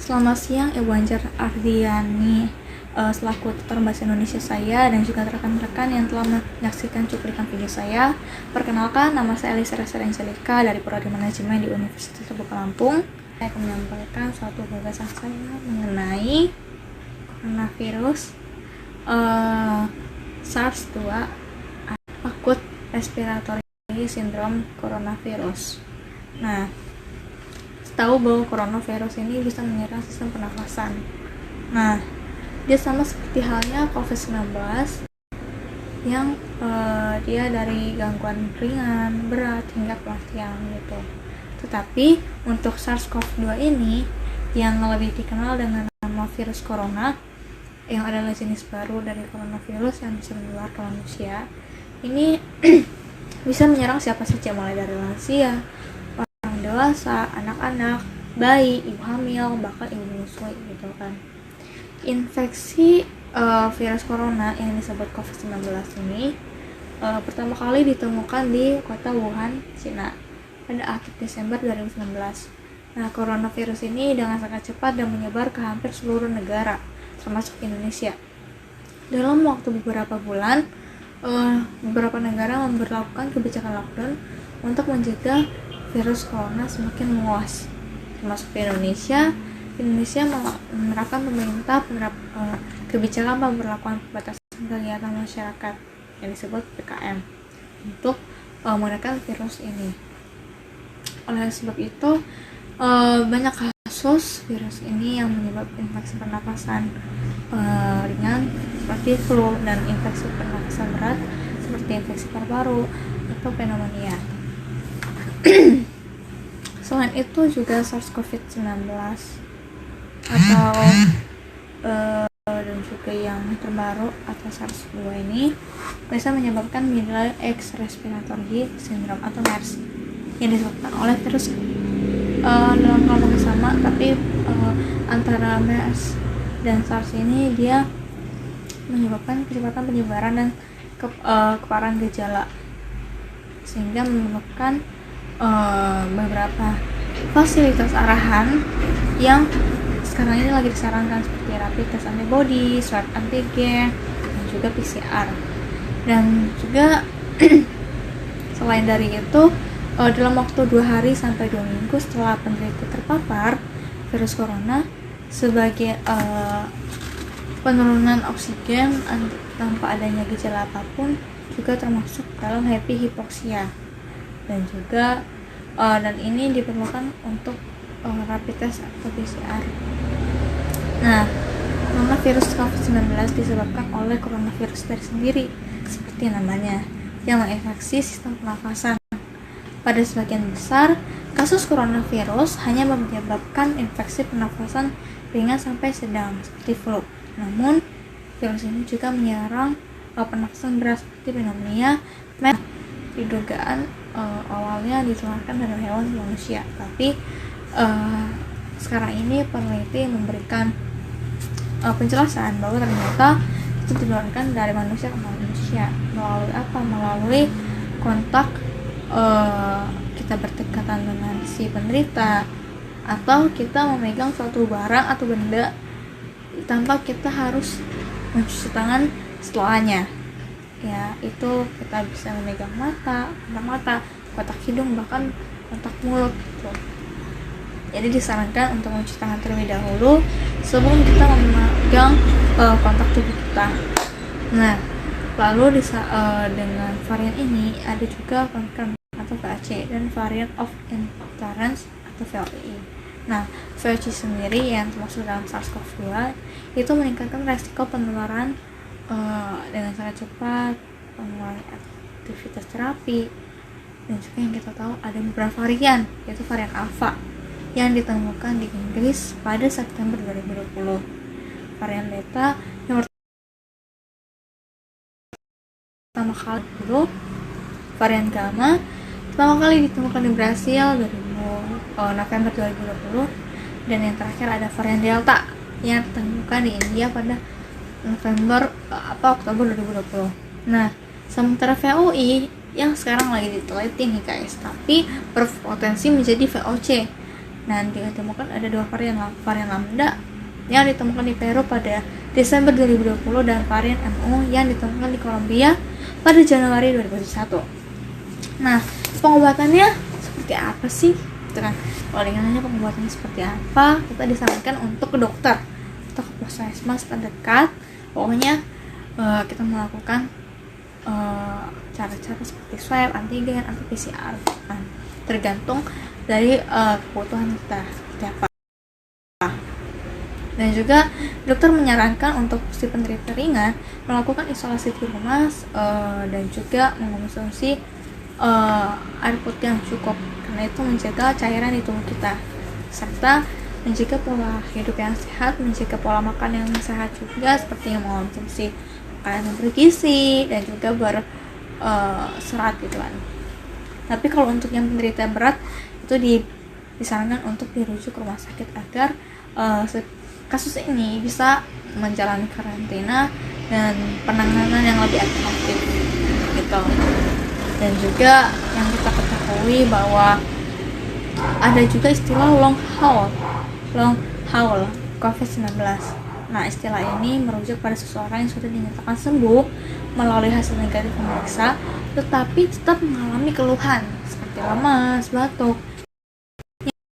Selamat siang, Ibu Anjar Ardiani, selaku tutor bahasa Indonesia saya dan juga rekan-rekan yang telah menyaksikan cuplikan video saya. Perkenalkan, nama saya Elisa Rasa Angelika dari Prodi Manajemen di Universitas Terbuka Lampung. Saya akan menyampaikan suatu gagasan saya mengenai coronavirus SARS-2 akut respiratory syndrome coronavirus. Nah, tahu bahwa coronavirus ini bisa menyerang sistem pernafasan. Nah, dia sama seperti halnya COVID-19 yang dia dari gangguan ringan, berat, hingga kematian gitu. Tetapi untuk SARS-CoV-2 ini yang lebih dikenal dengan nama virus corona, yang adalah jenis baru dari coronavirus yang bisa menular ke manusia, ini bisa menyerang siapa saja, mulai dari lansia, orang dewasa, anak-anak, bayi, ibu hamil, bahkan ibu menyusui gitu kan. Infeksi virus corona yang disebut COVID-19 ini pertama kali ditemukan di kota Wuhan, Cina pada akhir Desember 2019. Nah, coronavirus ini dengan sangat cepat dan menyebar ke hampir seluruh negara, termasuk Indonesia. Dalam waktu beberapa bulan, beberapa negara memberlakukan kebijakan lockdown untuk mencegah virus corona semakin meluas, termasuk di Indonesia. Indonesia menerapkan kebijakan pemberlakuan pembatasan kegiatan masyarakat yang disebut PPKM untuk menekan virus ini. Oleh sebab itu, banyak kasus virus ini yang menyebabkan infeksi pernapasan ringan seperti flu dan infeksi pernapasan berat seperti infeksi paru-paru atau pneumonia. Selain itu juga SARS-CoV-19 atau dan juga yang terbaru atau SARS-2 ini bisa menyebabkan middle X respiratory syndrome atau MERS yang disebabkan oleh virus dalam kelompok yang sama, tapi antara MERS dan SARS ini dia menyebabkan kecepatan penyebaran dan keparahan gejala, sehingga menyebabkan beberapa fasilitas arahan yang sekarang ini lagi disarankan seperti rapid test antibody, swab antigen, dan juga PCR. Dan juga selain dari itu, dalam waktu 2 hari sampai 2 minggu setelah penderita terpapar virus corona, sebagai penurunan oksigen tanpa adanya gejala apapun juga termasuk dalam hypoksia. Dan juga dan ini diperlukan untuk rapid test atau PCR. Nah, nama virus COVID-19 disebabkan oleh coronavirus dari sendiri, seperti namanya, yang menginfeksi sistem pernafasan. Pada sebagian besar, kasus coronavirus hanya menyebabkan infeksi pernafasan ringan sampai sedang, seperti flu. Namun, virus ini juga menyerang pernafasan berat seperti pneumonia. Didugaan awalnya ditularkan dari hewan ke manusia, tapi sekarang ini peneliti memberikan penjelasan bahwa ternyata itu ditularkan dari manusia ke manusia melalui apa? Melalui kontak kita berdekatan dengan si penderita, atau kita memegang suatu barang atau benda tanpa kita harus mencuci tangan setelahnya. Ya, itu kita bisa memegang mata, kotak hidung, bahkan kontak mulut gitu. Jadi disarankan untuk mencuci tangan terlebih dahulu sebelum kita memegang kontak tubuh kita. Nah, lalu dengan varian ini ada juga Omicron atau VOC dan variant of interference atau VOC. Nah, VOC sendiri yang termasuk dalam SARS-CoV-2 itu meningkatkan resiko penularan dengan sangat cepat, penularan aktivitas terapi, dan juga yang kita tahu ada beberapa varian, yaitu varian Alpha yang ditemukan di Inggris pada September 2020, varian Beta yang pertama kali dulu, varian Gamma pertama kali ditemukan di Brasil November 2020, dan yang terakhir ada varian Delta yang ditemukan di India pada November Oktober 2020. Nah, sementara VOI yang sekarang lagi diteliti nih guys, tapi berpotensi menjadi VOC Dan ditemukan ada 2 varian lambda yang ditemukan di Peru pada Desember 2020 dan varian MU yang ditemukan di Kolombia pada Januari 2021. Nah, pengobatannya seperti apa sih? Gitu kan. Kalau nanya pengobatannya seperti apa, kita disarankan untuk ke dokter atau ke puskesmas terdekat. Pokoknya kita melakukan cara-cara seperti swab, antigen, atau PCR, tergantung dari kebutuhan kita seperti apa. Dan juga dokter menyarankan untuk si penderita ringan melakukan isolasi di rumah dan juga mengonsumsi air putih yang cukup, karena itu menjaga cairan di tubuh kita, serta menjaga pola hidup yang sehat, menjaga pola makan yang sehat juga, seperti yang mengonsumsi makanan yang bergizi dan juga berserat gitu kan. Tapi kalau untuk yang penderita berat itu disarankan untuk dirujuk ke rumah sakit agar kasus ini bisa menjalani karantina dan penanganan yang lebih efektif gitu. Dan juga yang kita ketahui bahwa ada juga istilah long haul COVID-19. Nah, istilah ini merujuk pada seseorang yang sudah dinyatakan sembuh melalui hasil negatif pemeriksa, tetapi tetap mengalami keluhan seperti lemas, batuk,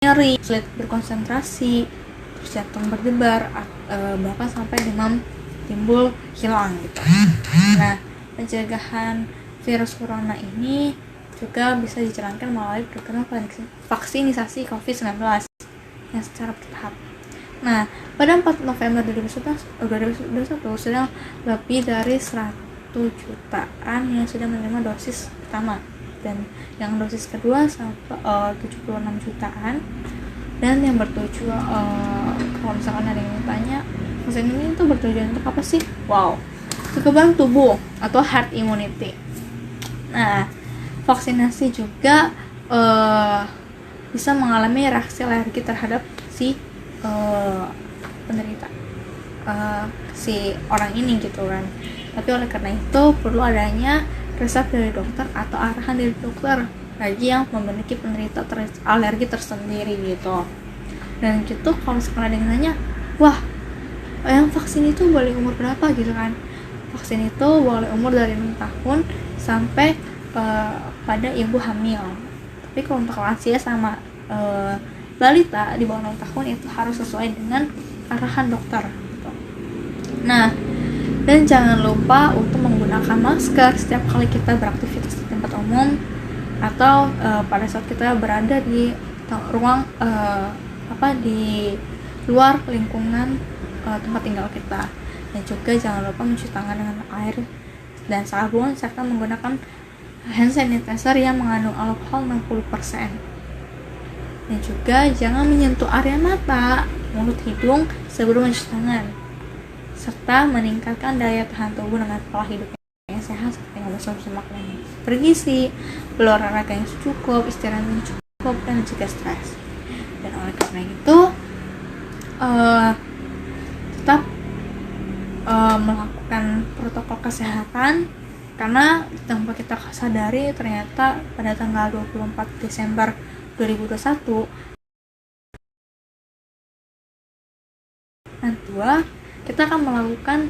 nyeri, sulit berkonsentrasi, jantung berdebar, bahkan sampai demam timbul hilang gitu. Nah, pencegahan virus corona ini juga bisa dijalankan melalui program vaksinisasi COVID-19 yang secara bertahap. Nah, pada 4 November 2021 sudah lebih dari 100 jutaan yang sudah menerima dosis pertama, dan yang dosis kedua sampai 76 jutaan. Dan yang bertujuan kalau misalkan ada yang tanya, vaksin ini tuh bertujuan untuk apa sih? Wow, kekebalan tubuh atau herd immunity. Nah, vaksinasi juga bisa mengalami reaksi alergi terhadap si penderita, si orang ini gitu kan. Tapi oleh karena itu perlu adanya resep dari dokter atau arahan dari dokter bagi yang memiliki penderita alergi tersendiri gitu. Dan gitu kalau sekarang ada yang nanya, wah, yang vaksin itu boleh umur berapa gitu kan? Vaksin itu boleh umur dari 6 tahun sampai pada ibu hamil. Tapi kalau untuk lansia sama balita di bawah 6 tahun itu harus sesuai dengan arahan dokter gitu. Nah, dan jangan lupa untuk menggunakan masker setiap kali kita beraktivitas di tempat umum atau pada saat kita berada di ruang di luar lingkungan tempat tinggal kita. Dan juga jangan lupa mencuci tangan dengan air dan sabun serta menggunakan hand sanitizer yang mengandung alkohol 60%. Dan juga jangan menyentuh area mata, mulut, hidung sebelum mencuci tangan, serta meningkatkan daya tahan tubuh dengan pola hidup yang sehat seperti mengonsumsi makanan yang bergizi, berolahraga yang cukup, istirahat yang cukup, dan mencegah stres. Dan oleh karena itu tetap melakukan protokol kesehatan, karena tanpa kita sadari ternyata pada tanggal 24 Desember 2021 kita akan melakukan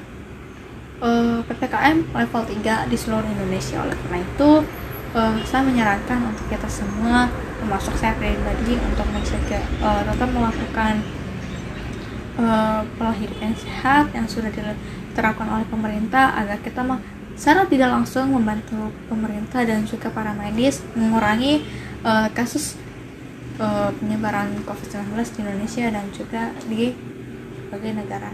PPKM level 3 di seluruh Indonesia. Oleh karena itu saya menyarankan untuk kita semua, termasuk saya pribadi, untuk tetap melakukan pola hidup yang sehat yang sudah diterapkan oleh pemerintah, agar kita secara tidak langsung membantu pemerintah dan juga para medis mengurangi kasus penyebaran COVID-19 di Indonesia dan juga di berbagai negara.